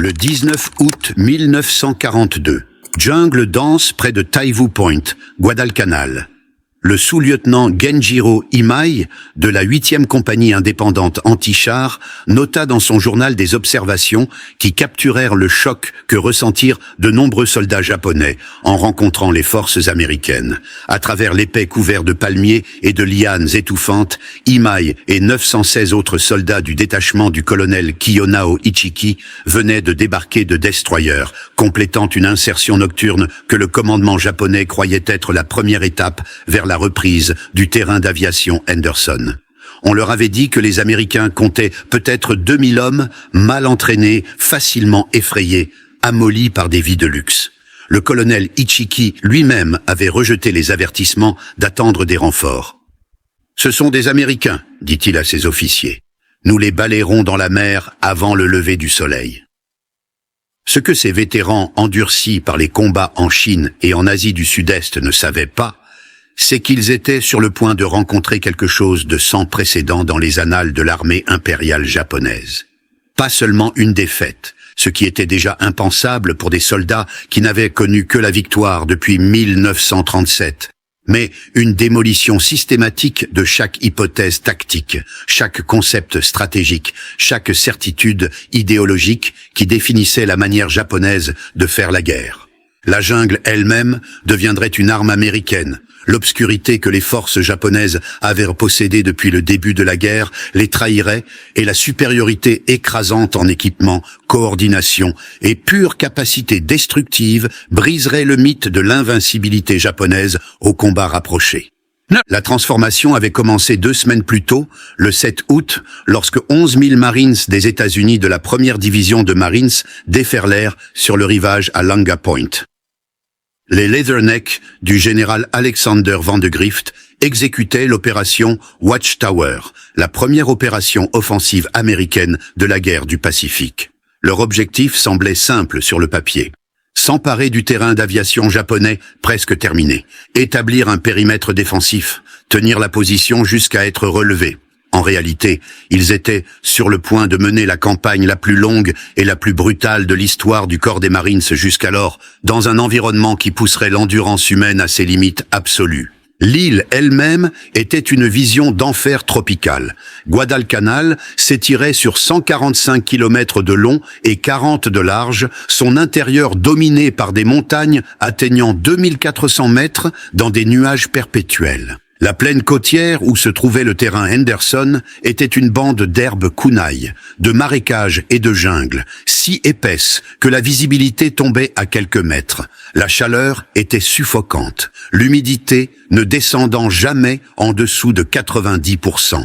Le 19 août 1942, jungle dense près de Taivu Point, Guadalcanal. Le sous-lieutenant Genjiro Imai, de la 8e compagnie indépendante anti-char, nota dans son journal des observations qui capturèrent le choc que ressentirent de nombreux soldats japonais en rencontrant les forces américaines. À travers l'épais couvert de palmiers et de lianes étouffantes, Imai et 916 autres soldats du détachement du colonel Kiyonao Ichiki venaient de débarquer de destroyers, complétant une insertion nocturne que le commandement japonais croyait être la première étape vers la reprise du terrain d'aviation Henderson. On leur avait dit que les Américains comptaient peut-être 2000 hommes, mal entraînés, facilement effrayés, amollis par des vies de luxe. Le colonel Ichiki lui-même avait rejeté les avertissements d'attendre des renforts. « Ce sont des Américains », dit-il à ses officiers. « Nous les balayerons dans la mer avant le lever du soleil. » Ce que ces vétérans endurcis par les combats en Chine et en Asie du Sud-Est ne savaient pas, c'est qu'ils étaient sur le point de rencontrer quelque chose de sans précédent dans les annales de l'armée impériale japonaise. Pas seulement une défaite, ce qui était déjà impensable pour des soldats qui n'avaient connu que la victoire depuis 1937, mais une démolition systématique de chaque hypothèse tactique, chaque concept stratégique, chaque certitude idéologique qui définissait la manière japonaise de faire la guerre. La jungle elle-même deviendrait une arme américaine. L'obscurité que les forces japonaises avaient possédée depuis le début de la guerre les trahirait et la supériorité écrasante en équipement, coordination et pure capacité destructive briserait le mythe de l'invincibilité japonaise au combat rapproché. La transformation avait commencé 2 semaines plus tôt, le 7 août, lorsque 11 000 Marines des États-Unis de la première division de Marines déferlèrent sur le rivage à Langa Point. Les Leatherneck du général Alexander Vandegrift exécutaient l'opération Watchtower, la première opération offensive américaine de la guerre du Pacifique. Leur objectif semblait simple sur le papier. S'emparer du terrain d'aviation japonais presque terminé, établir un périmètre défensif, tenir la position jusqu'à être relevés. En réalité, ils étaient sur le point de mener la campagne la plus longue et la plus brutale de l'histoire du corps des Marines jusqu'alors, dans un environnement qui pousserait l'endurance humaine à ses limites absolues. L'île elle-même était une vision d'enfer tropical. Guadalcanal s'étirait sur 145 km de long et 40 de large, son intérieur dominé par des montagnes atteignant 2400 mètres dans des nuages perpétuels. La plaine côtière où se trouvait le terrain Henderson était une bande d'herbes kunai, de marécages et de jungle, si épaisse que la visibilité tombait à quelques mètres. La chaleur était suffocante, l'humidité ne descendant jamais en dessous de 90%.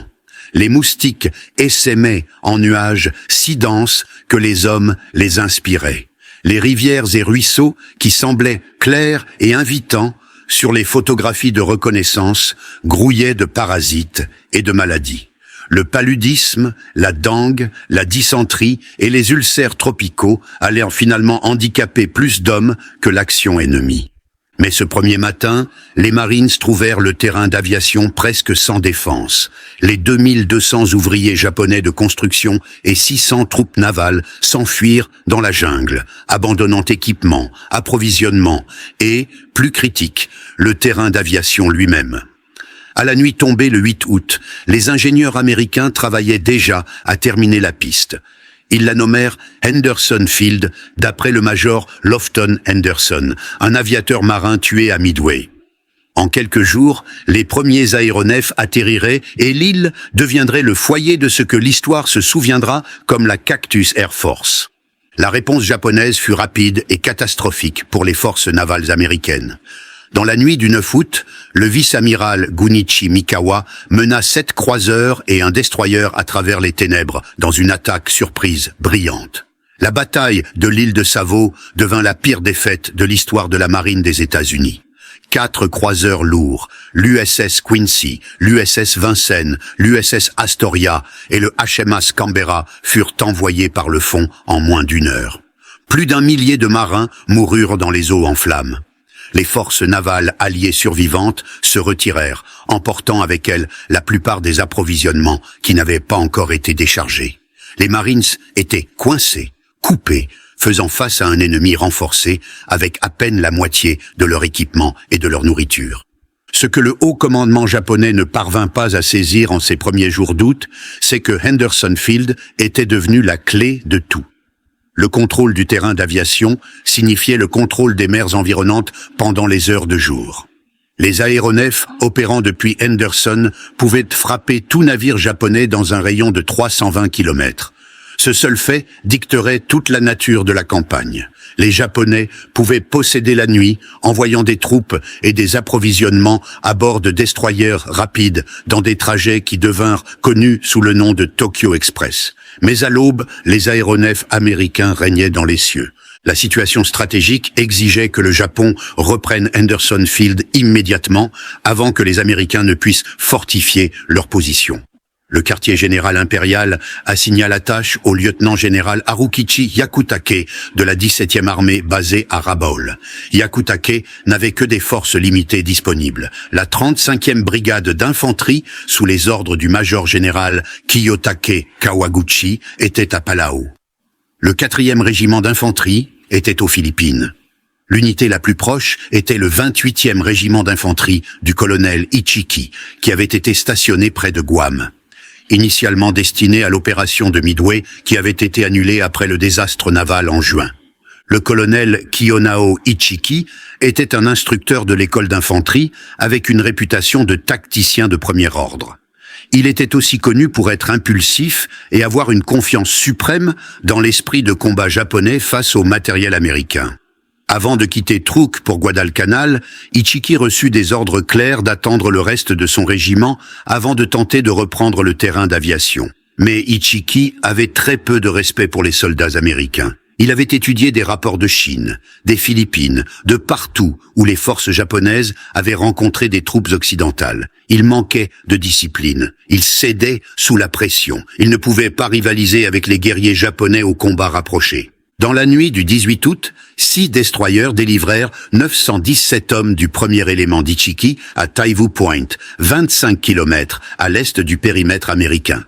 Les moustiques essaimaient en nuages si denses que les hommes les inspiraient. Les rivières et ruisseaux, qui semblaient clairs et invitants, sur les photographies de reconnaissance, grouillaient de parasites et de maladies. Le paludisme, la dengue, la dysenterie et les ulcères tropicaux allaient finalement handicaper plus d'hommes que l'action ennemie. Mais ce premier matin, les Marines trouvèrent le terrain d'aviation presque sans défense. Les 2200 ouvriers japonais de construction et 600 troupes navales s'enfuirent dans la jungle, abandonnant équipement, approvisionnement et, plus critique, le terrain d'aviation lui-même. À la nuit tombée le 8 août, les ingénieurs américains travaillaient déjà à terminer la piste. Ils la nommèrent Henderson Field, d'après le major Lofton Henderson, un aviateur marin tué à Midway. En quelques jours, les premiers aéronefs atterriraient et l'île deviendrait le foyer de ce que l'histoire se souviendra comme la Cactus Air Force. La réponse japonaise fut rapide et catastrophique pour les forces navales américaines. Dans la nuit du 9 août, le vice-amiral Gunichi Mikawa mena 7 croiseurs et un destroyer à travers les ténèbres dans une attaque surprise brillante. La bataille de l'île de Savo devint la pire défaite de l'histoire de la marine des États-Unis. 4 croiseurs lourds, l'USS Quincy, l'USS Vincennes, l'USS Astoria et le HMAS Canberra furent envoyés par le fond en moins d'1 heure. Plus d'1 millier de marins moururent dans les eaux en flammes. Les forces navales alliées survivantes se retirèrent, emportant avec elles la plupart des approvisionnements qui n'avaient pas encore été déchargés. Les Marines étaient coincés, coupés, faisant face à un ennemi renforcé avec à peine la moitié de leur équipement et de leur nourriture. Ce que le haut commandement japonais ne parvint pas à saisir en ces premiers jours d'août, c'est que Henderson Field était devenu la clé de tout. Le contrôle du terrain d'aviation signifiait le contrôle des mers environnantes pendant les heures de jour. Les aéronefs opérant depuis Henderson pouvaient frapper tout navire japonais dans un rayon de 320 km. Ce seul fait dicterait toute la nature de la campagne. Les Japonais pouvaient posséder la nuit, envoyant des troupes et des approvisionnements à bord de destroyers rapides dans des trajets qui devinrent connus sous le nom de Tokyo Express. Mais à l'aube, les aéronefs américains régnaient dans les cieux. La situation stratégique exigeait que le Japon reprenne Henderson Field immédiatement avant que les Américains ne puissent fortifier leur position. Le quartier général impérial assigna la tâche au lieutenant-général Harukichi Yakutake de la 17e armée basée à Rabaul. Yakutake n'avait que des forces limitées disponibles. La 35e brigade d'infanterie, sous les ordres du major-général Kiyotake Kawaguchi, était à Palau. Le 4e régiment d'infanterie était aux Philippines. L'unité la plus proche était le 28e régiment d'infanterie du colonel Ichiki, qui avait été stationné près de Guam. Initialement destiné à l'opération de Midway, qui avait été annulée après le désastre naval en juin. Le colonel Kiyonao Ichiki était un instructeur de l'école d'infanterie avec une réputation de tacticien de premier ordre. Il était aussi connu pour être impulsif et avoir une confiance suprême dans l'esprit de combat japonais face au matériel américain. Avant de quitter Truk pour Guadalcanal, Ichiki reçut des ordres clairs d'attendre le reste de son régiment avant de tenter de reprendre le terrain d'aviation. Mais Ichiki avait très peu de respect pour les soldats américains. Il avait étudié des rapports de Chine, des Philippines, de partout où les forces japonaises avaient rencontré des troupes occidentales. Il manquait de discipline. Il cédait sous la pression. Il ne pouvait pas rivaliser avec les guerriers japonais au combat rapproché. Dans la nuit du 18 août, 6 destroyers délivrèrent 917 hommes du premier élément d'Ichiki à Taivu Point, 25 km à l'est du périmètre américain.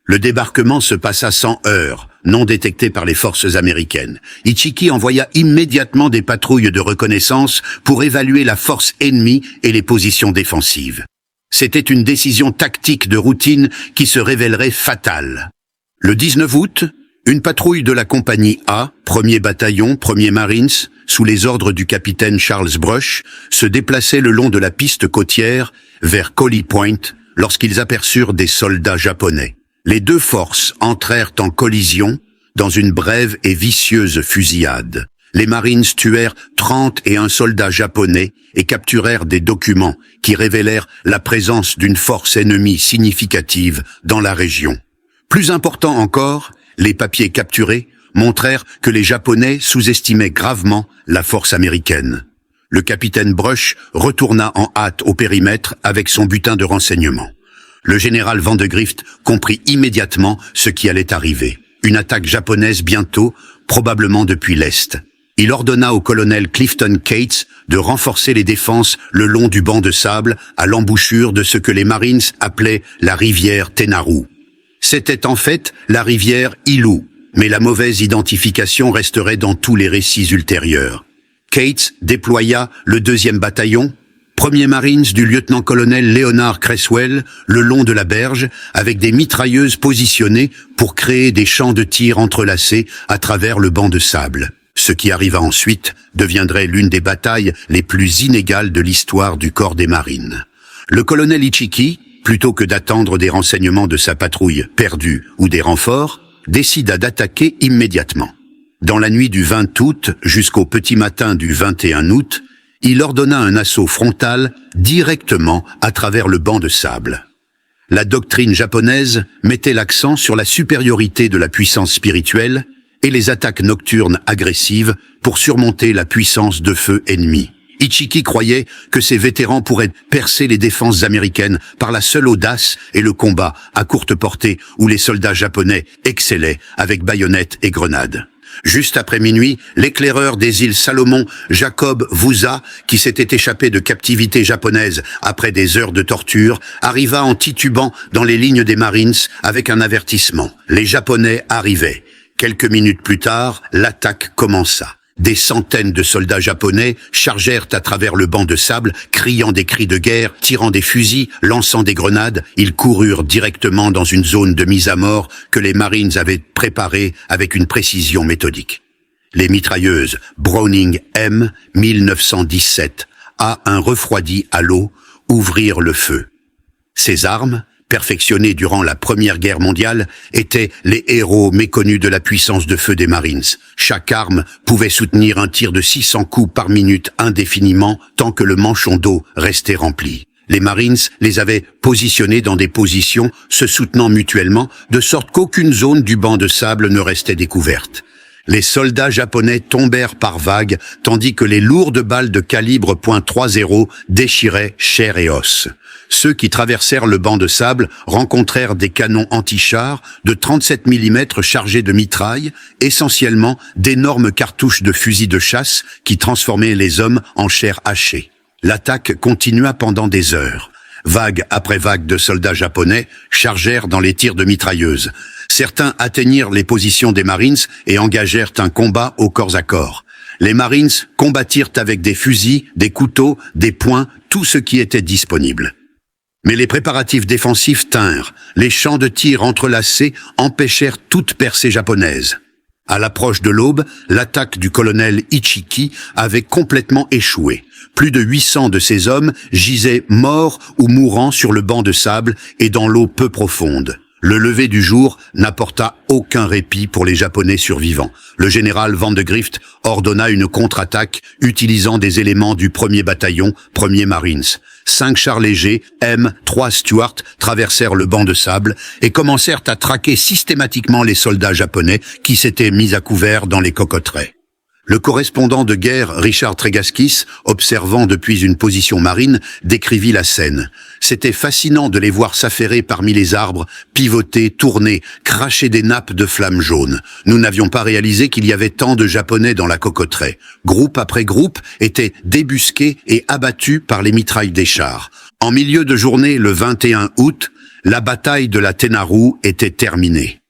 Le débarquement se passa sans heurts, non détectés par les forces américaines. Ichiki envoya immédiatement des patrouilles de reconnaissance pour évaluer la force ennemie et les positions défensives. C'était une décision tactique de routine qui se révélerait fatale. Le 19 août, une patrouille de la compagnie A, 1er bataillon, 1er Marines, sous les ordres du capitaine Charles Brush, se déplaçait le long de la piste côtière vers Collie Point lorsqu'ils aperçurent des soldats japonais. Les deux forces entrèrent en collision dans une brève et vicieuse fusillade. Les Marines tuèrent 31 soldats japonais et capturèrent des documents qui révélèrent la présence d'une force ennemie significative dans la région. Plus important encore, les papiers capturés montrèrent que les Japonais sous-estimaient gravement la force américaine. Le capitaine Brush retourna en hâte au périmètre avec son butin de renseignement. Le général Vandegrift comprit immédiatement ce qui allait arriver. Une attaque japonaise bientôt, probablement depuis l'Est. Il ordonna au colonel Clifton Cates de renforcer les défenses le long du banc de sable à l'embouchure de ce que les Marines appelaient la rivière Tenaru. C'était en fait la rivière Ilu, mais la mauvaise identification resterait dans tous les récits ultérieurs. Cates déploya le 2e bataillon, 1er Marines du lieutenant-colonel Leonard Cresswell, le long de la berge, avec des mitrailleuses positionnées pour créer des champs de tir entrelacés à travers le banc de sable. Ce qui arriva ensuite deviendrait l'une des batailles les plus inégales de l'histoire du corps des marines. Le colonel Ichiki, plutôt que d'attendre des renseignements de sa patrouille perdue ou des renforts, décida d'attaquer immédiatement. Dans la nuit du 20 août jusqu'au petit matin du 21 août, il ordonna un assaut frontal directement à travers le banc de sable. La doctrine japonaise mettait l'accent sur la supériorité de la puissance spirituelle et les attaques nocturnes agressives pour surmonter la puissance de feu ennemie. Ichiki croyait que ses vétérans pourraient percer les défenses américaines par la seule audace et le combat à courte portée où les soldats japonais excellaient avec baïonnettes et grenades. Juste après minuit, l'éclaireur des îles Salomon, Jacob Vusa, qui s'était échappé de captivité japonaise après des heures de torture, arriva en titubant dans les lignes des Marines avec un avertissement. Les Japonais arrivaient. Quelques minutes plus tard, l'attaque commença. Des centaines de soldats japonais chargèrent à travers le banc de sable, criant des cris de guerre, tirant des fusils, lançant des grenades. Ils coururent directement dans une zone de mise à mort que les Marines avaient préparée avec une précision méthodique. Les mitrailleuses Browning M 1917 A1 refroidies à l'eau ouvrirent le feu. Ces armes, perfectionnés durant la Première Guerre mondiale, étaient les héros méconnus de la puissance de feu des Marines. Chaque arme pouvait soutenir un tir de 600 coups par minute indéfiniment tant que le manchon d'eau restait rempli. Les Marines les avaient positionnés dans des positions se soutenant mutuellement, de sorte qu'aucune zone du banc de sable ne restait découverte. Les soldats japonais tombèrent par vagues, tandis que les lourdes balles de calibre .30 déchiraient chair et os. Ceux qui traversèrent le banc de sable rencontrèrent des canons anti-chars de 37 mm chargés de mitraille, essentiellement d'énormes cartouches de fusils de chasse qui transformaient les hommes en chair hachée. L'attaque continua pendant des heures. Vague après vague de soldats japonais chargèrent dans les tirs de mitrailleuses. Certains atteignirent les positions des Marines et engagèrent un combat au corps à corps. Les Marines combattirent avec des fusils, des couteaux, des poings, tout ce qui était disponible. Mais les préparatifs défensifs tinrent. Les champs de tir entrelacés empêchèrent toute percée japonaise. À l'approche de l'aube, l'attaque du colonel Ichiki avait complètement échoué. Plus de 800 de ses hommes gisaient morts ou mourants sur le banc de sable et dans l'eau peu profonde. Le lever du jour n'apporta aucun répit pour les Japonais survivants. Le général Vandegrift ordonna une contre-attaque utilisant des éléments du 1er bataillon, 1er Marines. 5 chars légers, M3 Stuart, traversèrent le banc de sable et commencèrent à traquer systématiquement les soldats japonais qui s'étaient mis à couvert dans les cocoteraies. Le correspondant de guerre Richard Tregaskis, observant depuis une position marine, décrivit la scène. C'était fascinant de les voir s'affairer parmi les arbres, pivoter, tourner, cracher des nappes de flammes jaunes. Nous n'avions pas réalisé qu'il y avait tant de Japonais dans la cocotteraie. Groupe après groupe étaient débusqués et abattus par les mitrailles des chars. En milieu de journée, le 21 août, la bataille de la Tenaru était terminée.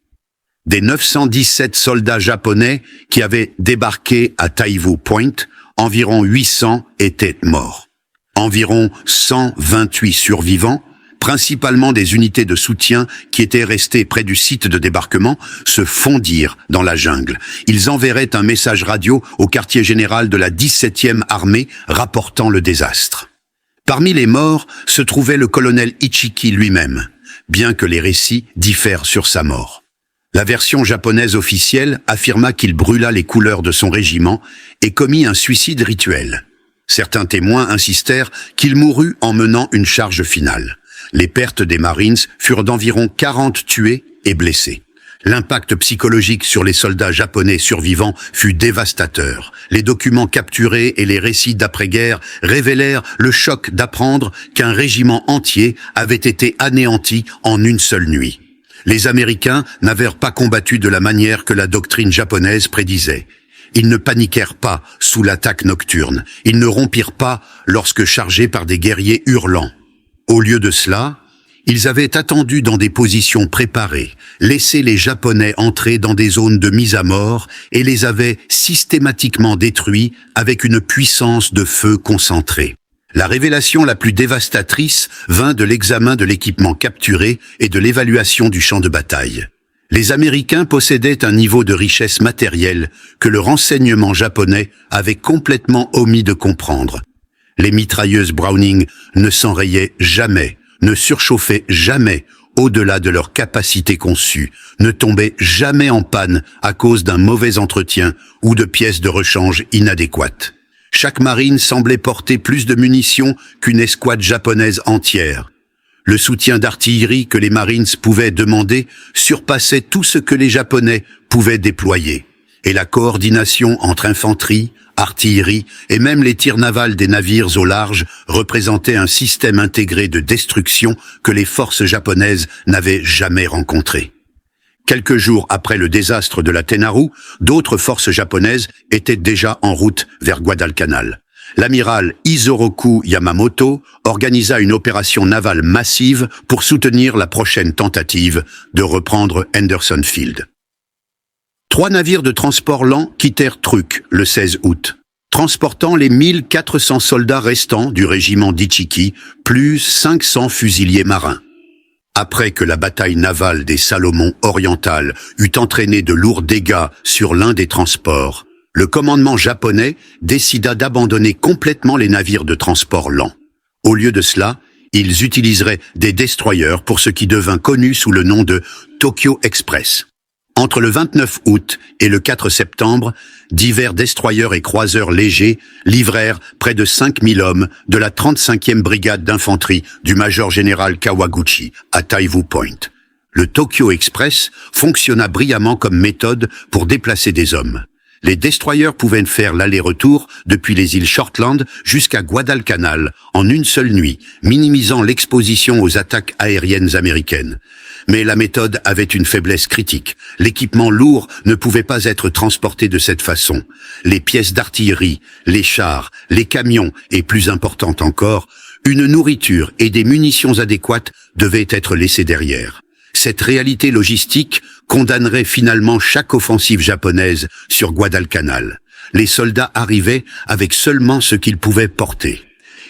Des 917 soldats japonais qui avaient débarqué à Taivu Point, environ 800 étaient morts. Environ 128 survivants, principalement des unités de soutien qui étaient restées près du site de débarquement, se fondirent dans la jungle. Ils enverraient un message radio au quartier général de la 17e armée rapportant le désastre. Parmi les morts se trouvait le colonel Ichiki lui-même, bien que les récits diffèrent sur sa mort. La version japonaise officielle affirma qu'il brûla les couleurs de son régiment et commit un suicide rituel. Certains témoins insistèrent qu'il mourut en menant une charge finale. Les pertes des Marines furent d'environ 40 tués et blessés. L'impact psychologique sur les soldats japonais survivants fut dévastateur. Les documents capturés et les récits d'après-guerre révélèrent le choc d'apprendre qu'un régiment entier avait été anéanti en une seule nuit. Les Américains n'avaient pas combattu de la manière que la doctrine japonaise prédisait. Ils ne paniquèrent pas sous l'attaque nocturne. Ils ne rompirent pas lorsque chargés par des guerriers hurlants. Au lieu de cela, ils avaient attendu dans des positions préparées, laissé les Japonais entrer dans des zones de mise à mort et les avaient systématiquement détruits avec une puissance de feu concentrée. La révélation la plus dévastatrice vint de l'examen de l'équipement capturé et de l'évaluation du champ de bataille. Les Américains possédaient un niveau de richesse matérielle que le renseignement japonais avait complètement omis de comprendre. Les mitrailleuses Browning ne s'enrayaient jamais, ne surchauffaient jamais au-delà de leur capacité conçue, ne tombaient jamais en panne à cause d'un mauvais entretien ou de pièces de rechange inadéquates. Chaque marine semblait porter plus de munitions qu'une escouade japonaise entière. Le soutien d'artillerie que les Marines pouvaient demander surpassait tout ce que les Japonais pouvaient déployer. Et la coordination entre infanterie, artillerie et même les tirs navals des navires au large représentait un système intégré de destruction que les forces japonaises n'avaient jamais rencontré. Quelques jours après le désastre de la Tenaru, d'autres forces japonaises étaient déjà en route vers Guadalcanal. L'amiral Isoroku Yamamoto organisa une opération navale massive pour soutenir la prochaine tentative de reprendre Henderson Field. 3 navires de transport lent quittèrent Truk le 16 août, transportant les 1400 soldats restants du régiment d'Ichiki, plus 500 fusiliers marins. Après que la bataille navale des Salomon orientales eut entraîné de lourds dégâts sur l'un des transports, le commandement japonais décida d'abandonner complètement les navires de transport lents. Au lieu de cela, ils utiliseraient des destroyers pour ce qui devint connu sous le nom de Tokyo Express. Entre le 29 août et le 4 septembre, divers destroyers et croiseurs légers livrèrent près de 5000 hommes de la 35e brigade d'infanterie du major-général Kawaguchi à Taivu Point. Le Tokyo Express fonctionna brillamment comme méthode pour déplacer des hommes. Les destroyers pouvaient faire l'aller-retour depuis les îles Shortland jusqu'à Guadalcanal en une seule nuit, minimisant l'exposition aux attaques aériennes américaines. Mais la méthode avait une faiblesse critique. L'équipement lourd ne pouvait pas être transporté de cette façon. Les pièces d'artillerie, les chars, les camions et, plus important encore, une nourriture et des munitions adéquates devaient être laissées derrière. Cette réalité logistique condamnerait finalement chaque offensive japonaise sur Guadalcanal. Les soldats arrivaient avec seulement ce qu'ils pouvaient porter.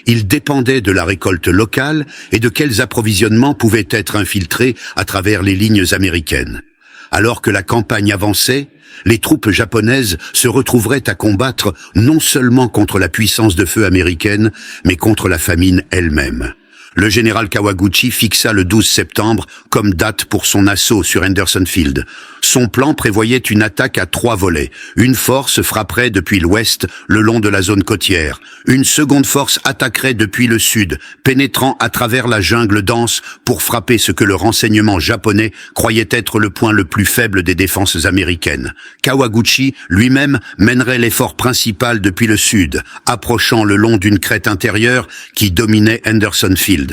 Ils dépendaient de la récolte locale et de quels approvisionnements pouvaient être infiltrés à travers les lignes américaines. Alors que la campagne avançait, les troupes japonaises se retrouveraient à combattre non seulement contre la puissance de feu américaine, mais contre la famine elle-même. Le général Kawaguchi fixa le 12 septembre comme date pour son assaut sur Henderson Field. Son plan prévoyait une attaque à 3 volets. Une force frapperait depuis l'ouest le long de la zone côtière. Une seconde force attaquerait depuis le sud, pénétrant à travers la jungle dense pour frapper ce que le renseignement japonais croyait être le point le plus faible des défenses américaines. Kawaguchi lui-même mènerait l'effort principal depuis le sud, approchant le long d'une crête intérieure qui dominait Henderson Field.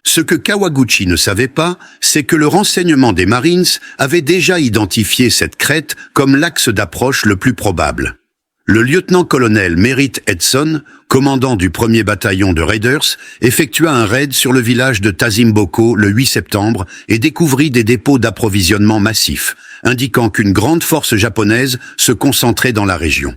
Ce que Kawaguchi ne savait pas, c'est que le renseignement des Marines avait déjà identifié cette crête comme l'axe d'approche le plus probable. Le lieutenant-colonel Merritt Edson, commandant du 1er bataillon de Raiders, effectua un raid sur le village de Tazimboko le 8 septembre et découvrit des dépôts d'approvisionnement massifs, indiquant qu'une grande force japonaise se concentrait dans la région.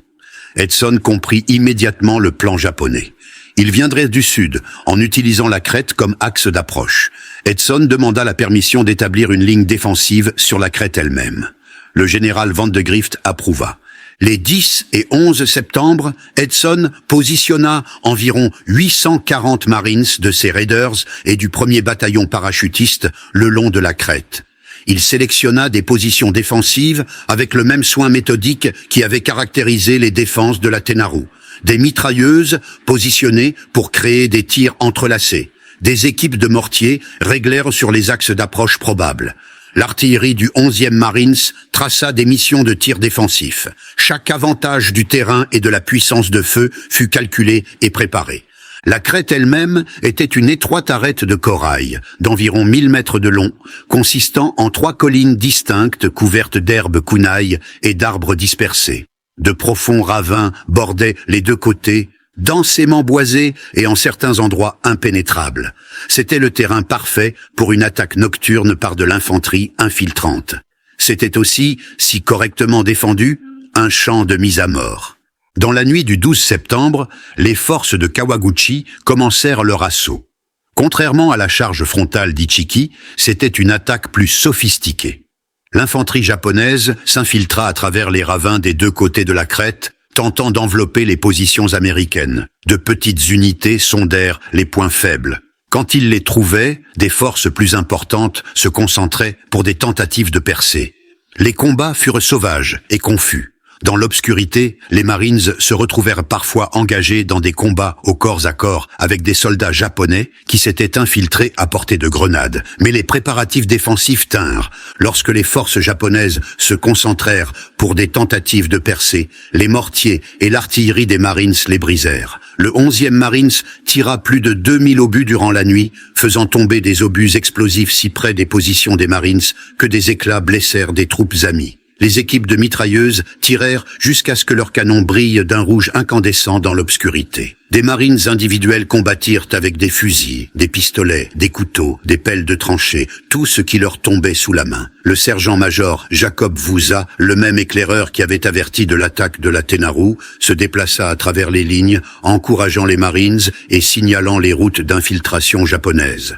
Edson comprit immédiatement le plan japonais. Il viendrait du sud, en utilisant la crête comme axe d'approche. Edson demanda la permission d'établir une ligne défensive sur la crête elle-même. Le général Vandegrift approuva. Les 10 et 11 septembre, Edson positionna environ 840 Marines de ses Raiders et du 1er bataillon parachutiste le long de la crête. Il sélectionna des positions défensives avec le même soin méthodique qui avait caractérisé les défenses de la Tenaru. Des mitrailleuses positionnées pour créer des tirs entrelacés. Des équipes de mortiers réglèrent sur les axes d'approche probables. L'artillerie du 11e Marines traça des missions de tir défensif. Chaque avantage du terrain et de la puissance de feu fut calculé et préparé. La crête elle-même était une étroite arête de corail, d'environ 1000 mètres de long, consistant en 3 collines distinctes couvertes d'herbes kunai et d'arbres dispersés. De profonds ravins bordaient les 2 côtés, densément boisés et en certains endroits impénétrables. C'était le terrain parfait pour une attaque nocturne par de l'infanterie infiltrante. C'était aussi, si correctement défendu, un champ de mise à mort. Dans la nuit du 12 septembre, les forces de Kawaguchi commencèrent leur assaut. Contrairement à la charge frontale d'Ichiki, c'était une attaque plus sophistiquée. L'infanterie japonaise s'infiltra à travers les ravins des 2 côtés de la crête, tentant d'envelopper les positions américaines. De petites unités sondèrent les points faibles. Quand ils les trouvaient, des forces plus importantes se concentraient pour des tentatives de percée. Les combats furent sauvages et confus. Dans l'obscurité, les Marines se retrouvèrent parfois engagés dans des combats au corps à corps avec des soldats japonais qui s'étaient infiltrés à portée de grenades. Mais les préparatifs défensifs tinrent. Lorsque les forces japonaises se concentrèrent pour des tentatives de percée, les mortiers et l'artillerie des Marines les brisèrent. Le 11e Marines tira plus de 2000 obus durant la nuit, faisant tomber des obus explosifs si près des positions des Marines que des éclats blessèrent des troupes amies. Les équipes de mitrailleuses tirèrent jusqu'à ce que leurs canons brillent d'un rouge incandescent dans l'obscurité. Des marines individuels combattirent avec des fusils, des pistolets, des couteaux, des pelles de tranchée, tout ce qui leur tombait sous la main. Le sergent-major Jacob Vouza, le même éclaireur qui avait averti de l'attaque de la Tenarou, se déplaça à travers les lignes, encourageant les marines et signalant les routes d'infiltration japonaises.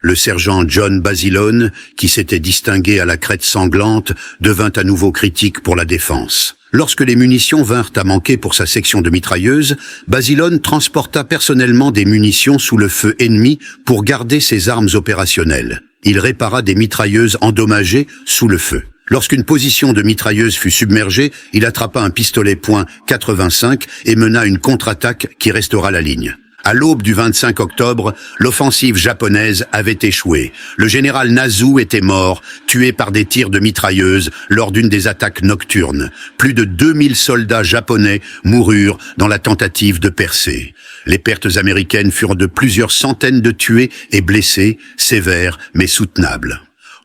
Le sergent John Basilone, qui s'était distingué à la crête sanglante, devint à nouveau critique pour la défense. Lorsque les munitions vinrent à manquer pour sa section de mitrailleuses, Basilone transporta personnellement des munitions sous le feu ennemi pour garder ses armes opérationnelles. Il répara des mitrailleuses endommagées sous le feu. Lorsqu'une position de mitrailleuse fut submergée, il attrapa un pistolet .85 et mena une contre-attaque qui restaura la ligne. À l'aube du 25 octobre, l'offensive japonaise avait échoué. Le général Nasu était mort, tué par des tirs de mitrailleuses lors d'une des attaques nocturnes. Plus de 2000 soldats japonais moururent dans la tentative de percer. Les pertes américaines furent de plusieurs centaines de tués et blessés, sévères mais soutenables.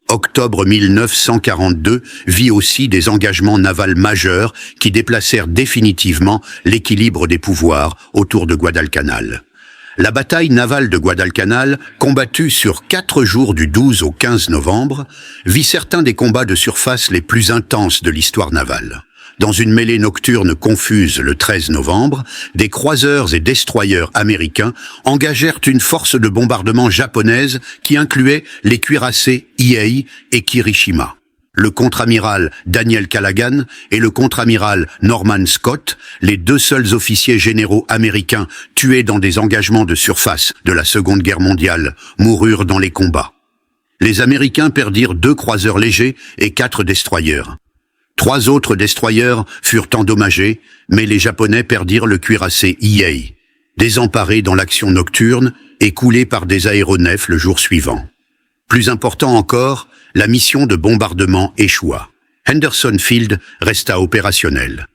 Octobre 1942 vit aussi des engagements navals majeurs qui déplacèrent définitivement l'équilibre des pouvoirs autour de Guadalcanal. La bataille navale de Guadalcanal, combattue sur 4 jours du 12 au 15 novembre, vit certains des combats de surface les plus intenses de l'histoire navale. Dans une mêlée nocturne confuse le 13 novembre, des croiseurs et destroyers américains engagèrent une force de bombardement japonaise qui incluait les cuirassés Iei et Kirishima. Le contre-amiral Daniel Callaghan et le contre-amiral Norman Scott, les 2 seuls officiers généraux américains tués dans des engagements de surface de la Seconde Guerre mondiale, moururent dans les combats. Les Américains perdirent 2 croiseurs légers et 4 destroyers. 3 autres destroyers furent endommagés, mais les Japonais perdirent le cuirassé Iei, désemparé dans l'action nocturne et coulé par des aéronefs le jour suivant. Plus important encore, la mission de bombardement échoua. Henderson Field resta opérationnel.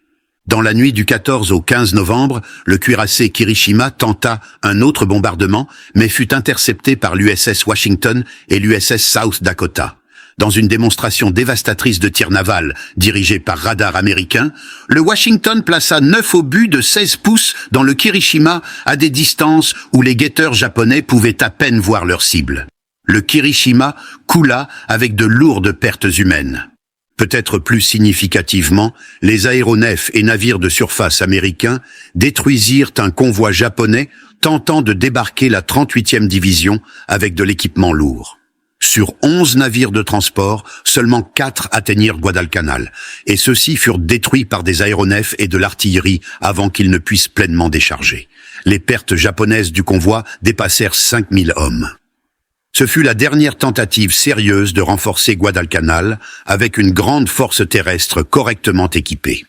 Dans la nuit du 14 au 15 novembre, le cuirassé Kirishima tenta un autre bombardement, mais fut intercepté par l'USS Washington et l'USS South Dakota. Dans une démonstration dévastatrice de tir naval dirigée par radar américain, le Washington plaça 9 obus de 16 pouces dans le Kirishima à des distances où les guetteurs japonais pouvaient à peine voir leur cible. Le Kirishima coula avec de lourdes pertes humaines. Peut-être plus significativement, les aéronefs et navires de surface américains détruisirent un convoi japonais tentant de débarquer la 38e division avec de l'équipement lourd. Sur 11 navires de transport, seulement 4 atteignirent Guadalcanal, et ceux-ci furent détruits par des aéronefs et de l'artillerie avant qu'ils ne puissent pleinement décharger. Les pertes japonaises du convoi dépassèrent 5000 hommes. Ce fut la dernière tentative sérieuse de renforcer Guadalcanal avec une grande force terrestre correctement équipée.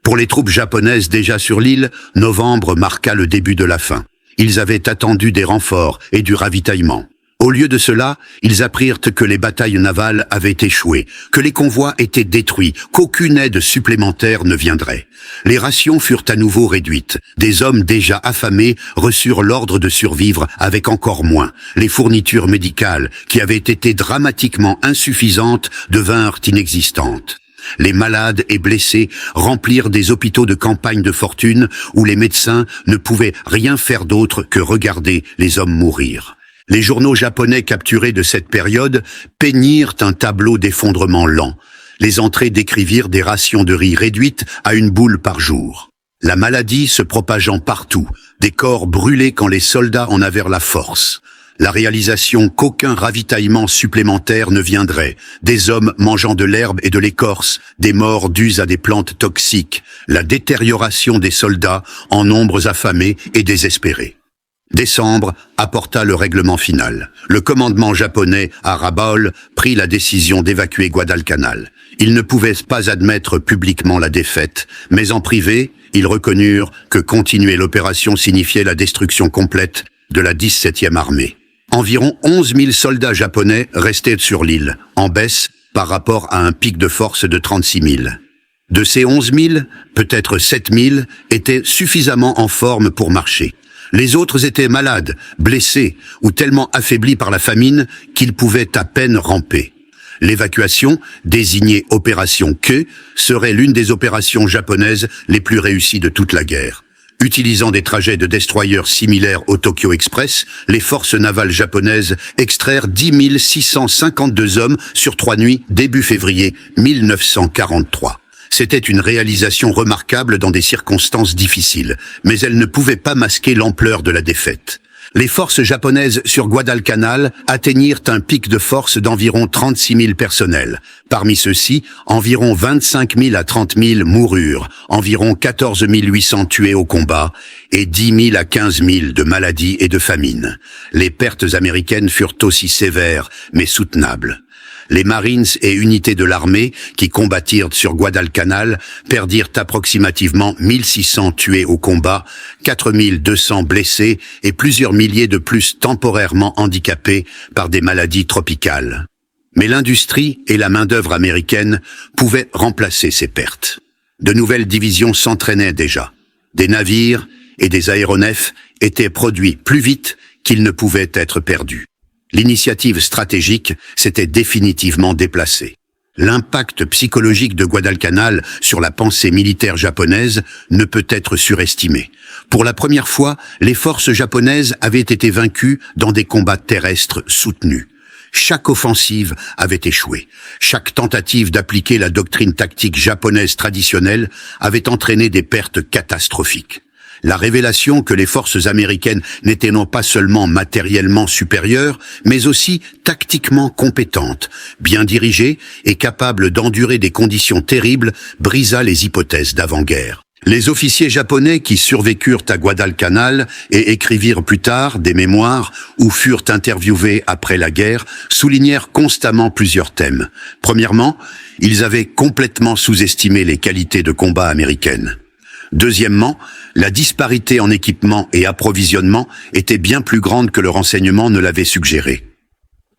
Pour les troupes japonaises déjà sur l'île, novembre marqua le début de la fin. Ils avaient attendu des renforts et du ravitaillement. Au lieu de cela, ils apprirent que les batailles navales avaient échoué, que les convois étaient détruits, qu'aucune aide supplémentaire ne viendrait. Les rations furent à nouveau réduites. Des hommes déjà affamés reçurent l'ordre de survivre avec encore moins. Les fournitures médicales, qui avaient été dramatiquement insuffisantes, devinrent inexistantes. Les malades et blessés remplirent des hôpitaux de campagne de fortune où les médecins ne pouvaient rien faire d'autre que regarder les hommes mourir. Les journaux japonais capturés de cette période peignirent un tableau d'effondrement lent. Les entrées décrivirent des rations de riz réduites à une boule par jour. La maladie se propageant partout, des corps brûlés quand les soldats en avaient la force. La réalisation qu'aucun ravitaillement supplémentaire ne viendrait, des hommes mangeant de l'herbe et de l'écorce, des morts dus à des plantes toxiques, la détérioration des soldats en nombres affamés et désespérés. Décembre apporta le règlement final. Le commandement japonais à Rabaul prit la décision d'évacuer Guadalcanal. Ils ne pouvaient pas admettre publiquement la défaite, mais en privé, ils reconnurent que continuer l'opération signifiait la destruction complète de la 17e armée. Environ 11 000 soldats japonais restaient sur l'île, en baisse par rapport à un pic de force de 36 000. De ces 11 000, peut-être 7 000 étaient suffisamment en forme pour marcher. Les autres étaient malades, blessés ou tellement affaiblis par la famine qu'ils pouvaient à peine ramper. L'évacuation, désignée Opération Ke, serait l'une des opérations japonaises les plus réussies de toute la guerre. Utilisant des trajets de destroyers similaires au Tokyo Express, les forces navales japonaises extrairent 10 652 hommes sur 3 nuits début février 1943. C'était une réalisation remarquable dans des circonstances difficiles, mais elle ne pouvait pas masquer l'ampleur de la défaite. Les forces japonaises sur Guadalcanal atteignirent un pic de force d'environ 36 000 personnels. Parmi ceux-ci, environ 25 000 à 30 000 moururent, environ 14 800 tués au combat et 10 000 à 15 000 de maladies et de famine. Les pertes américaines furent aussi sévères, mais soutenables. Les Marines et unités de l'armée qui combattirent sur Guadalcanal perdirent approximativement 1600 tués au combat, 4200 blessés et plusieurs milliers de plus temporairement handicapés par des maladies tropicales. Mais l'industrie et la main-d'œuvre américaine pouvaient remplacer ces pertes. De nouvelles divisions s'entraînaient déjà. Des navires et des aéronefs étaient produits plus vite qu'ils ne pouvaient être perdus. L'initiative stratégique s'était définitivement déplacée. L'impact psychologique de Guadalcanal sur la pensée militaire japonaise ne peut être surestimé. Pour la première fois, les forces japonaises avaient été vaincues dans des combats terrestres soutenus. Chaque offensive avait échoué. Chaque tentative d'appliquer la doctrine tactique japonaise traditionnelle avait entraîné des pertes catastrophiques. La révélation que les forces américaines n'étaient non pas seulement matériellement supérieures, mais aussi tactiquement compétentes, bien dirigées et capables d'endurer des conditions terribles, brisa les hypothèses d'avant-guerre. Les officiers japonais qui survécurent à Guadalcanal et écrivirent plus tard des mémoires ou furent interviewés après la guerre soulignèrent constamment plusieurs thèmes. Premièrement, ils avaient complètement sous-estimé les qualités de combat américaines. Deuxièmement, la disparité en équipement et approvisionnement était bien plus grande que le renseignement ne l'avait suggéré.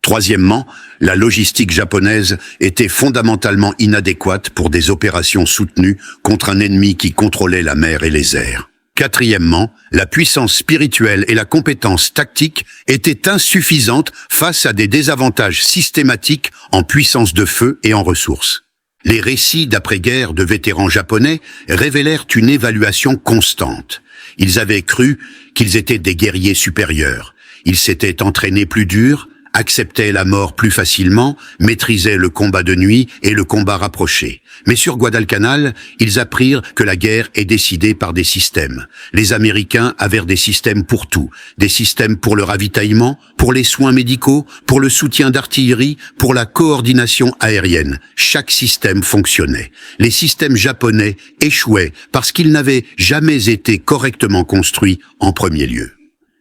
Troisièmement, la logistique japonaise était fondamentalement inadéquate pour des opérations soutenues contre un ennemi qui contrôlait la mer et les airs. Quatrièmement, la puissance spirituelle et la compétence tactique étaient insuffisantes face à des désavantages systématiques en puissance de feu et en ressources. Les récits d'après-guerre de vétérans japonais révélèrent une évaluation constante. Ils avaient cru qu'ils étaient des guerriers supérieurs. Ils s'étaient entraînés plus dur, acceptaient la mort plus facilement, maîtrisaient le combat de nuit et le combat rapproché. Mais sur Guadalcanal, ils apprirent que la guerre est décidée par des systèmes. Les Américains avaient des systèmes pour tout. Des systèmes pour le ravitaillement, pour les soins médicaux, pour le soutien d'artillerie, pour la coordination aérienne. Chaque système fonctionnait. Les systèmes japonais échouaient parce qu'ils n'avaient jamais été correctement construits en premier lieu.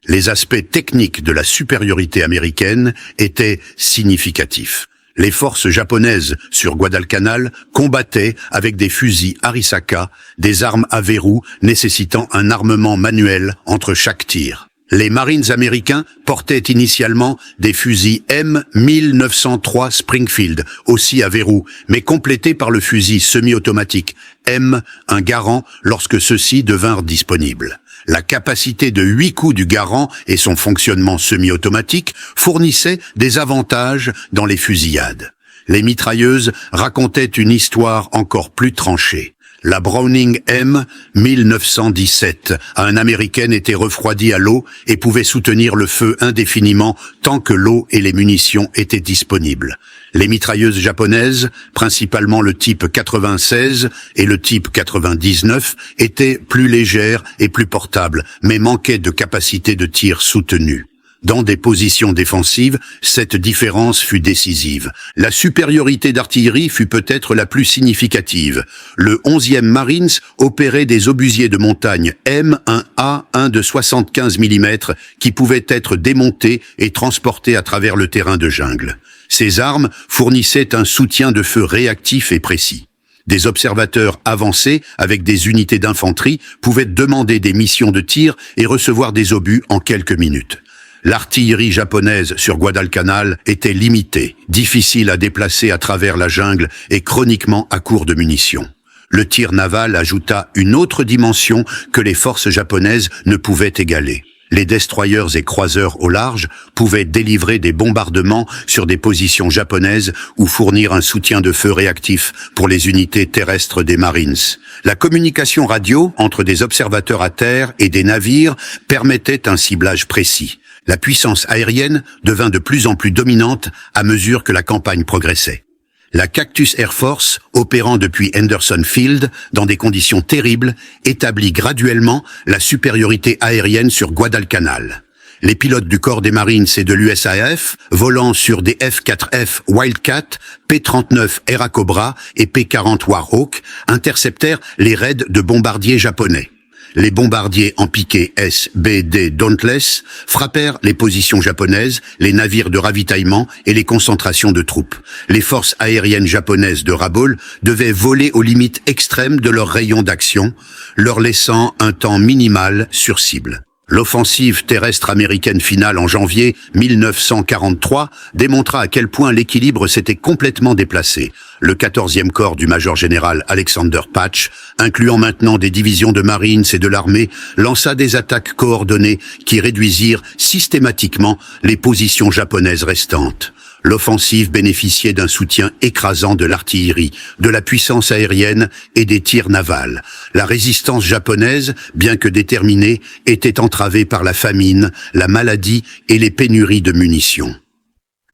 Les aspects techniques de la supériorité américaine étaient significatifs. Les forces japonaises sur Guadalcanal combattaient avec des fusils Arisaka, des armes à verrou nécessitant un armement manuel entre chaque tir. Les Marines américains portaient initialement des fusils M1903 Springfield, aussi à verrou, mais complétés par le fusil semi-automatique M, un Garand, lorsque ceux-ci devinrent disponibles. La capacité de 8 coups du Garand et son fonctionnement semi-automatique fournissaient des avantages dans les fusillades. Les mitrailleuses racontaient une histoire encore plus tranchée. La Browning M 1917, un Américaine, était refroidie à l'eau et pouvait soutenir le feu indéfiniment tant que l'eau et les munitions étaient disponibles. Les mitrailleuses japonaises, principalement le type 96 et le type 99, étaient plus légères et plus portables, mais manquaient de capacité de tir soutenue. Dans des positions défensives, cette différence fut décisive. La supériorité d'artillerie fut peut-être la plus significative. Le 11e Marines opérait des obusiers de montagne M1A1 de 75 mm qui pouvaient être démontés et transportés à travers le terrain de jungle. Ces armes fournissaient un soutien de feu réactif et précis. Des observateurs avancés avec des unités d'infanterie pouvaient demander des missions de tir et recevoir des obus en quelques minutes. L'artillerie japonaise sur Guadalcanal était limitée, difficile à déplacer à travers la jungle et chroniquement à court de munitions. Le tir naval ajouta une autre dimension que les forces japonaises ne pouvaient égaler. Les destroyers et croiseurs au large pouvaient délivrer des bombardements sur des positions japonaises ou fournir un soutien de feu réactif pour les unités terrestres des Marines. La communication radio entre des observateurs à terre et des navires permettait un ciblage précis. La puissance aérienne devint de plus en plus dominante à mesure que la campagne progressait. La Cactus Air Force, opérant depuis Henderson Field dans des conditions terribles, établit graduellement la supériorité aérienne sur Guadalcanal. Les pilotes du corps des Marines et de l'USAF, volant sur des F-4F Wildcat, P-39 Airacobra et P-40 Warhawk, interceptèrent les raids de bombardiers japonais. Les bombardiers en piqué S-BD Dauntless frappèrent les positions japonaises, les navires de ravitaillement et les concentrations de troupes. Les forces aériennes japonaises de Rabaul devaient voler aux limites extrêmes de leur rayon d'action, leur laissant un temps minimal sur cible. L'offensive terrestre américaine finale en janvier 1943 démontra à quel point l'équilibre s'était complètement déplacé. Le 14e corps du major général Alexander Patch, incluant maintenant des divisions de Marines et de l'armée, lança des attaques coordonnées qui réduisirent systématiquement les positions japonaises restantes. L'offensive bénéficiait d'un soutien écrasant de l'artillerie, de la puissance aérienne et des tirs navals. La résistance japonaise, bien que déterminée, était entravée par la famine, la maladie et les pénuries de munitions.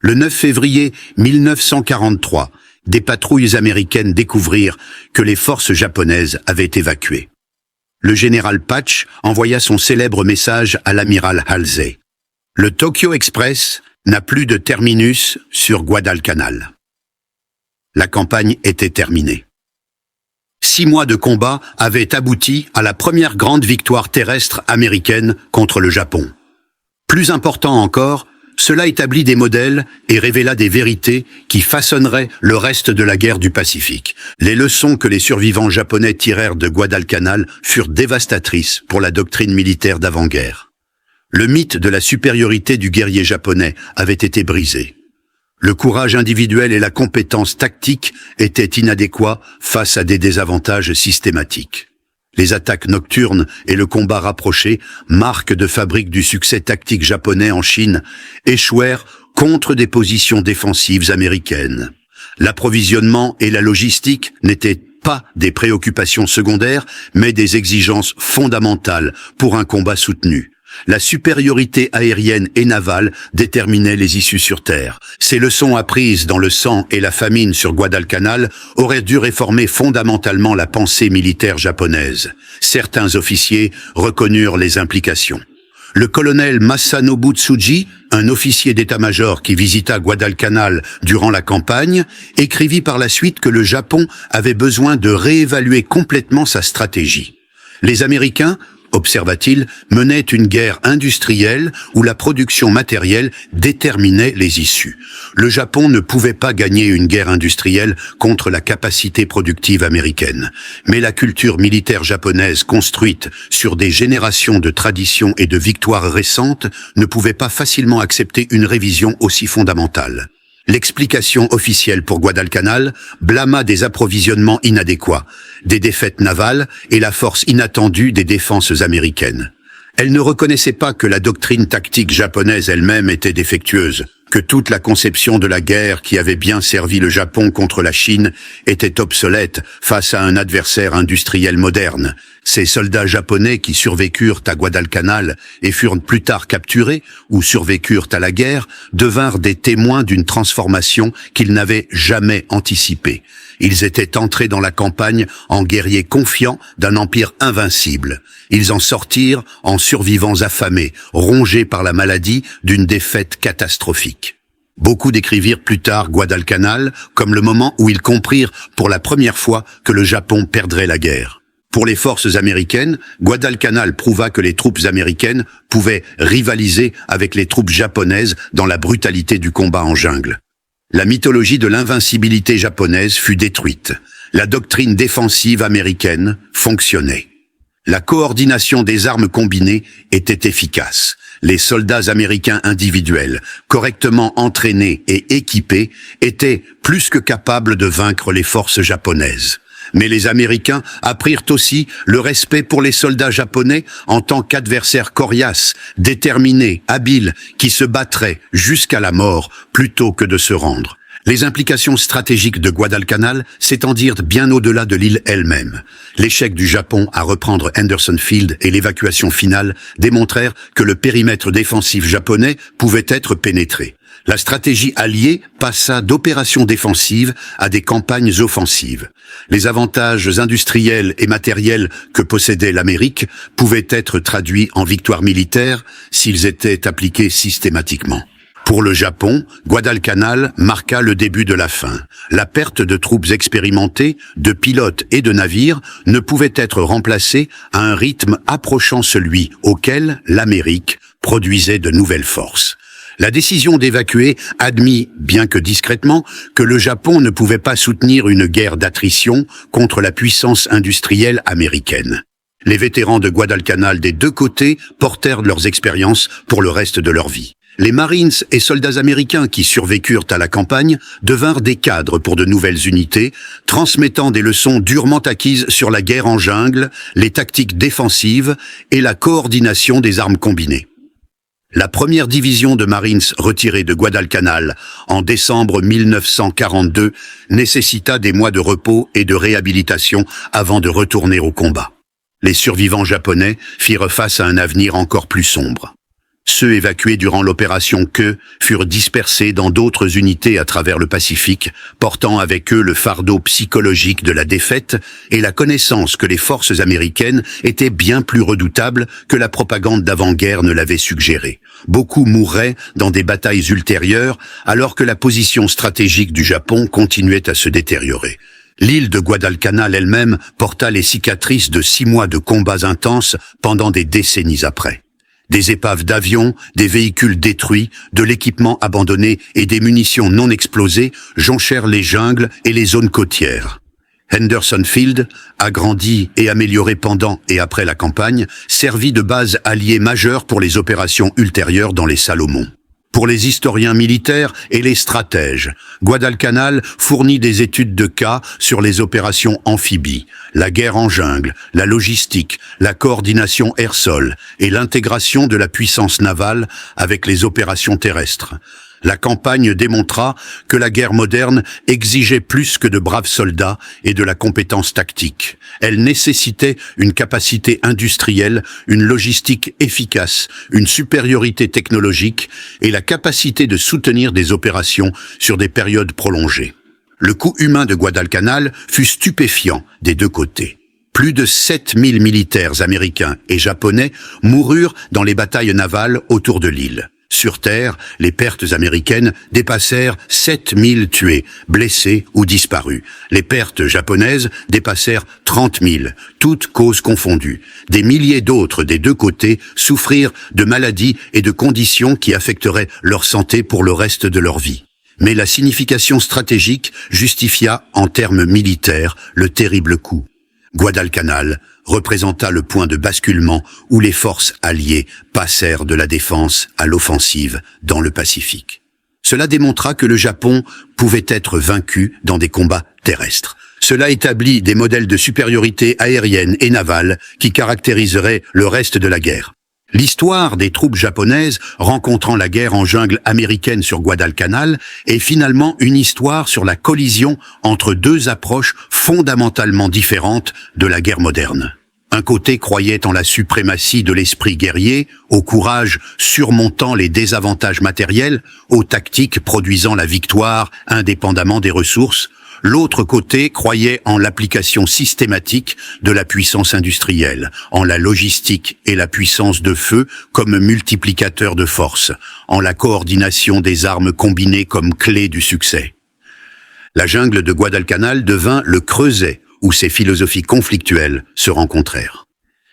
Le 9 février 1943, des patrouilles américaines découvrirent que les forces japonaises avaient évacué. Le général Patch envoya son célèbre message à l'amiral Halsey. Le Tokyo Express n'a plus de terminus sur Guadalcanal. La campagne était terminée. 6 mois de combat avaient abouti à la première grande victoire terrestre américaine contre le Japon. Plus important encore, cela établit des modèles et révéla des vérités qui façonneraient le reste de la guerre du Pacifique. Les leçons que les survivants japonais tirèrent de Guadalcanal furent dévastatrices pour la doctrine militaire d'avant-guerre. Le mythe de la supériorité du guerrier japonais avait été brisé. Le courage individuel et la compétence tactique étaient inadéquats face à des désavantages systématiques. Les attaques nocturnes et le combat rapproché, marque de fabrique du succès tactique japonais en Chine, échouèrent contre des positions défensives américaines. L'approvisionnement et la logistique n'étaient pas des préoccupations secondaires, mais des exigences fondamentales pour un combat soutenu. La supériorité aérienne et navale déterminait les issues sur terre. Ces leçons apprises dans le sang et la famine sur Guadalcanal auraient dû réformer fondamentalement la pensée militaire japonaise. Certains officiers reconnurent les implications. Le colonel Masanobu Tsuji, un officier d'état-major qui visita Guadalcanal durant la campagne, écrivit par la suite que le Japon avait besoin de réévaluer complètement sa stratégie. Les Américains, observa-t-il, menait une guerre industrielle où la production matérielle déterminait les issues. Le Japon ne pouvait pas gagner une guerre industrielle contre la capacité productive américaine. Mais la culture militaire japonaise construite sur des générations de traditions et de victoires récentes ne pouvait pas facilement accepter une révision aussi fondamentale. L'explication officielle pour Guadalcanal blâma des approvisionnements inadéquats, des défaites navales et la force inattendue des défenses américaines. Elle ne reconnaissait pas que la doctrine tactique japonaise elle-même était défectueuse, que toute la conception de la guerre qui avait bien servi le Japon contre la Chine était obsolète face à un adversaire industriel moderne. Ces soldats japonais qui survécurent à Guadalcanal et furent plus tard capturés ou survécurent à la guerre devinrent des témoins d'une transformation qu'ils n'avaient jamais anticipée. Ils étaient entrés dans la campagne en guerriers confiants d'un empire invincible. Ils en sortirent en survivants affamés, rongés par la maladie d'une défaite catastrophique. Beaucoup décrivirent plus tard Guadalcanal comme le moment où ils comprirent pour la première fois que le Japon perdrait la guerre. Pour les forces américaines, Guadalcanal prouva que les troupes américaines pouvaient rivaliser avec les troupes japonaises dans la brutalité du combat en jungle. La mythologie de l'invincibilité japonaise fut détruite. La doctrine défensive américaine fonctionnait. La coordination des armes combinées était efficace. Les soldats américains individuels, correctement entraînés et équipés, étaient plus que capables de vaincre les forces japonaises. Mais les Américains apprirent aussi le respect pour les soldats japonais en tant qu'adversaires coriaces, déterminés, habiles, qui se battraient jusqu'à la mort plutôt que de se rendre. Les implications stratégiques de Guadalcanal s'étendirent bien au-delà de l'île elle-même. L'échec du Japon à reprendre Henderson Field et l'évacuation finale démontrèrent que le périmètre défensif japonais pouvait être pénétré. La stratégie alliée passa d'opérations défensives à des campagnes offensives. Les avantages industriels et matériels que possédait l'Amérique pouvaient être traduits en victoires militaires s'ils étaient appliqués systématiquement. Pour le Japon, Guadalcanal marqua le début de la fin. La perte de troupes expérimentées, de pilotes et de navires ne pouvait être remplacée à un rythme approchant celui auquel l'Amérique produisait de nouvelles forces. La décision d'évacuer admit, bien que discrètement, que le Japon ne pouvait pas soutenir une guerre d'attrition contre la puissance industrielle américaine. Les vétérans de Guadalcanal des deux côtés portèrent leurs expériences pour le reste de leur vie. Les Marines et soldats américains qui survécurent à la campagne devinrent des cadres pour de nouvelles unités, transmettant des leçons durement acquises sur la guerre en jungle, les tactiques défensives et la coordination des armes combinées. La première division de Marines retirée de Guadalcanal en décembre 1942 nécessita des mois de repos et de réhabilitation avant de retourner au combat. Les survivants japonais firent face à un avenir encore plus sombre. Ceux évacués durant l'opération Queue furent dispersés dans d'autres unités à travers le Pacifique, portant avec eux le fardeau psychologique de la défaite et la connaissance que les forces américaines étaient bien plus redoutables que la propagande d'avant-guerre ne l'avait suggéré. Beaucoup mourraient dans des batailles ultérieures, alors que la position stratégique du Japon continuait à se détériorer. L'île de Guadalcanal elle-même porta les cicatrices de 6 mois de combats intenses pendant des décennies après. Des épaves d'avions, des véhicules détruits, de l'équipement abandonné et des munitions non explosées jonchèrent les jungles et les zones côtières. Henderson Field, agrandi et amélioré pendant et après la campagne, servit de base alliée majeure pour les opérations ultérieures dans les Salomon. Pour les historiens militaires et les stratèges, Guadalcanal fournit des études de cas sur les opérations amphibies, la guerre en jungle, la logistique, la coordination air-sol et l'intégration de la puissance navale avec les opérations terrestres. La campagne démontra que la guerre moderne exigeait plus que de braves soldats et de la compétence tactique. Elle nécessitait une capacité industrielle, une logistique efficace, une supériorité technologique et la capacité de soutenir des opérations sur des périodes prolongées. Le coût humain de Guadalcanal fut stupéfiant des deux côtés. Plus de 7000 militaires américains et japonais moururent dans les batailles navales autour de l'île. Sur terre, les pertes américaines dépassèrent 7000 tués, blessés ou disparus. Les pertes japonaises dépassèrent 30 000, toutes causes confondues. Des milliers d'autres des deux côtés souffrirent de maladies et de conditions qui affecteraient leur santé pour le reste de leur vie. Mais la signification stratégique justifia, en termes militaires, le terrible coup. Guadalcanal représenta le point de basculement où les forces alliées passèrent de la défense à l'offensive dans le Pacifique. Cela démontra que le Japon pouvait être vaincu dans des combats terrestres. Cela établit des modèles de supériorité aérienne et navale qui caractériseraient le reste de la guerre. L'histoire des troupes japonaises rencontrant la guerre en jungle américaine sur Guadalcanal est finalement une histoire sur la collision entre deux approches fondamentalement différentes de la guerre moderne. Un côté croyait en la suprématie de l'esprit guerrier, au courage surmontant les désavantages matériels, aux tactiques produisant la victoire indépendamment des ressources. L'autre côté croyait en l'application systématique de la puissance industrielle, en la logistique et la puissance de feu comme multiplicateur de force, en la coordination des armes combinées comme clé du succès. La jungle de Guadalcanal devint le creuset où ces philosophies conflictuelles se rencontrèrent.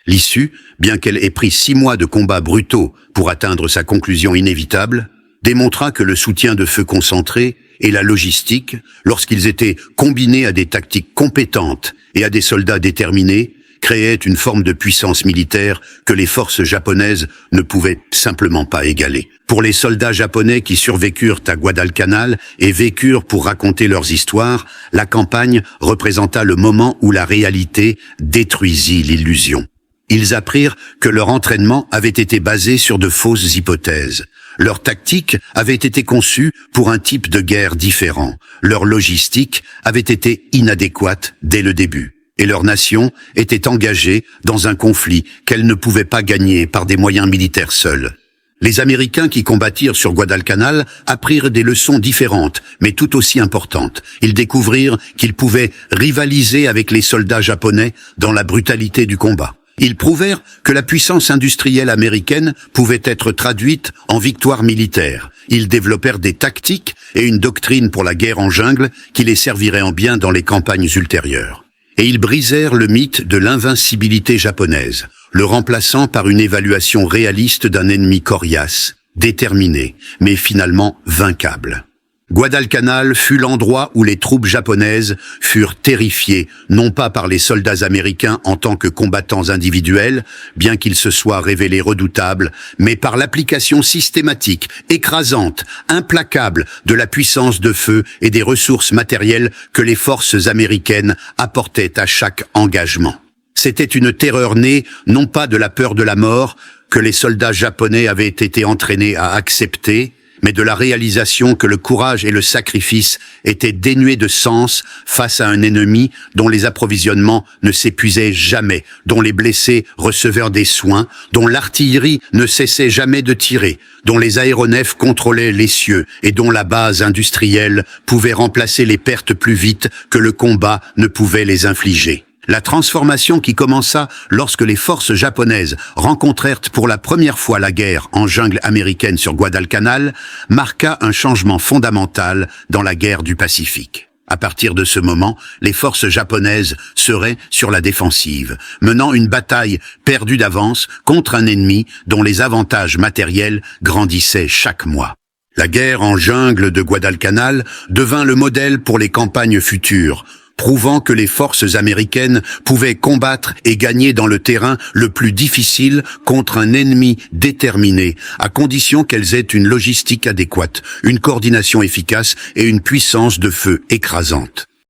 L'issue, bien qu'elle ait pris 6 mois de combats brutaux pour atteindre sa conclusion inévitable, démontra que le soutien de feu concentré et la logistique, lorsqu'ils étaient combinés à des tactiques compétentes et à des soldats déterminés, créait une forme de puissance militaire que les forces japonaises ne pouvaient simplement pas égaler. Pour les soldats japonais qui survécurent à Guadalcanal et vécurent pour raconter leurs histoires, la campagne représenta le moment où la réalité détruisit l'illusion. Ils apprirent que leur entraînement avait été basé sur de fausses hypothèses. Leur tactique avait été conçue pour un type de guerre différent. Leur logistique avait été inadéquate dès le début. Et leur nation était engagée dans un conflit qu'elle ne pouvait pas gagner par des moyens militaires seuls. Les Américains qui combattirent sur Guadalcanal apprirent des leçons différentes, mais tout aussi importantes. Ils découvrirent qu'ils pouvaient rivaliser avec les soldats japonais dans la brutalité du combat. Ils prouvèrent que la puissance industrielle américaine pouvait être traduite en victoire militaire. Ils développèrent des tactiques et une doctrine pour la guerre en jungle qui les servirait en bien dans les campagnes ultérieures. Et ils brisèrent le mythe de l'invincibilité japonaise, le remplaçant par une évaluation réaliste d'un ennemi coriace, déterminé, mais finalement vaincable. Guadalcanal fut l'endroit où les troupes japonaises furent terrifiées, non pas par les soldats américains en tant que combattants individuels, bien qu'ils se soient révélés redoutables, mais par l'application systématique, écrasante, implacable de la puissance de feu et des ressources matérielles que les forces américaines apportaient à chaque engagement. C'était une terreur née, non pas de la peur de la mort, que les soldats japonais avaient été entraînés à accepter, mais de la réalisation que le courage et le sacrifice étaient dénués de sens face à un ennemi dont les approvisionnements ne s'épuisaient jamais, dont les blessés recevaient des soins, dont l'artillerie ne cessait jamais de tirer, dont les aéronefs contrôlaient les cieux et dont la base industrielle pouvait remplacer les pertes plus vite que le combat ne pouvait les infliger. La transformation qui commença lorsque les forces japonaises rencontrèrent pour la première fois la guerre en jungle américaine sur Guadalcanal marqua un changement fondamental dans la guerre du Pacifique. À partir de ce moment, les forces japonaises seraient sur la défensive, menant une bataille perdue d'avance contre un ennemi dont les avantages matériels grandissaient chaque mois. La guerre en jungle de Guadalcanal devint le modèle pour les campagnes futures, prouvant que les forces américaines pouvaient combattre et gagner dans le terrain le plus difficile contre un ennemi déterminé, à condition qu'elles aient une logistique adéquate, une coordination efficace et une puissance de feu écrasante.